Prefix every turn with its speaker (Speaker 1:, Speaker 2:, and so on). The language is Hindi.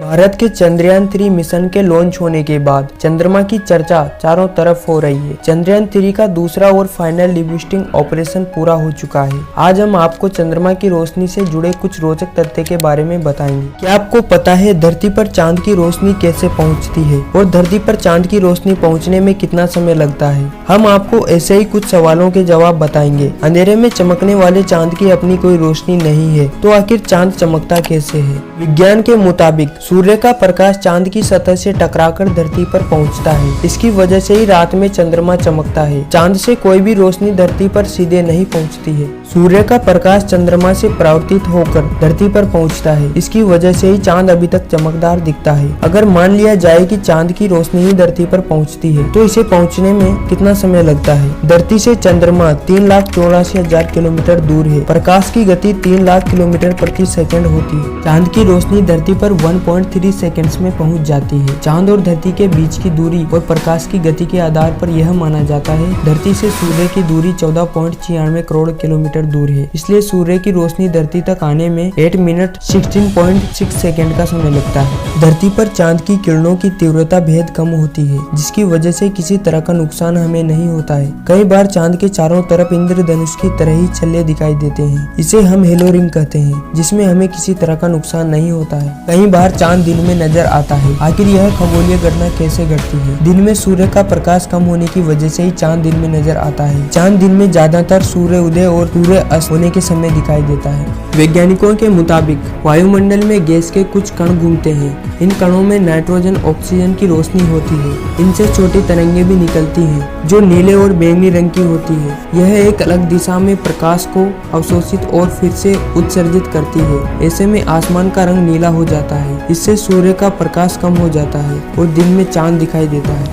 Speaker 1: भारत के चंद्रयान-3 मिशन के लॉन्च होने के बाद चंद्रमा की चर्चा चारों तरफ हो रही है। चंद्रयान-3 का दूसरा और फाइनल लिफ्टिंग ऑपरेशन पूरा हो चुका है। आज हम आपको चंद्रमा की रोशनी से जुड़े कुछ रोचक तथ्य के बारे में बताएंगे। क्या आपको पता है धरती पर चांद की रोशनी कैसे पहुंचती है और धरती पर चांद की रोशनी पहुंचने में कितना समय लगता है? हम आपको ऐसे ही कुछ सवालों के जवाब बताएंगे। अंधेरे में चमकने वाले चांद की अपनी कोई रोशनी नहीं है, तो आखिर चांद चमकता कैसे है? विज्ञान के मुताबिक सूर्य का प्रकाश चांद की सतह से टकराकर धरती पर पहुंचता है। इसकी वजह से ही रात में चंद्रमा चमकता है। चांद से कोई भी रोशनी धरती पर सीधे नहीं पहुंचती है। सूर्य का प्रकाश चंद्रमा से परावर्तित होकर धरती पर पहुंचता है। इसकी वजह से ही चांद अभी तक चमकदार दिखता है। अगर मान लिया जाए कि चांद की रोशनी ही धरती पर पहुंचती है, तो इसे पहुंचने में कितना समय लगता है? धरती से चंद्रमा 3,84,000 किलोमीटर दूर है। प्रकाश की गति 3 लाख किलोमीटर प्रति सेकंड होती है। चांद की रोशनी धरती पर 1.3 सेकंड्स में पहुंच जाती है। चांद और धरती के बीच की दूरी और प्रकाश की गति के आधार पर यह माना जाता है धरती से सूर्य की दूरी 14.96 करोड़ किलोमीटर दूर है। इसलिए सूर्य की रोशनी धरती तक आने में 8 मिनट 16.6 सेकंड का समय लगता है। धरती पर चांद की किरणों की तीव्रता बेहद कम होती है, जिसकी वजह से किसी तरह का नुकसान हमें नहीं होता है। कई बार चांद के चारों तरफ इंद्रधनुष की तरह ही छल्ले दिखाई देते हैं। इसे हम हेलो रिंग कहते हैं, जिसमें हमें किसी तरह का नुकसान नहीं होता है। कई बार चांद दिन में नजर आता है। आखिर यह खगोलीय घटना कैसे घटती है? दिन में सूर्य का प्रकाश कम होने की वजह से ही चांद दिन में नजर आता है। चांद दिन में ज्यादातर सूर्य उदय और सूर्य अस्त होने के समय दिखाई देता है। वैज्ञानिकों के मुताबिक वायुमंडल में गैस के कुछ कण घूमते हैं। इन कणों में नाइट्रोजन ऑक्सीजन की रोशनी होती है। इनसे छोटी तरंगें भी निकलती हैं, जो नीले और बैंगनी रंग की होती है। यह एक अलग दिशा में प्रकाश को अवशोषित और फिर से उत्सर्जित करती है। ऐसे में आसमान का रंग नीला हो जाता है। इससे सूर्य का प्रकाश कम हो जाता है और दिन में चांद दिखाई देता है।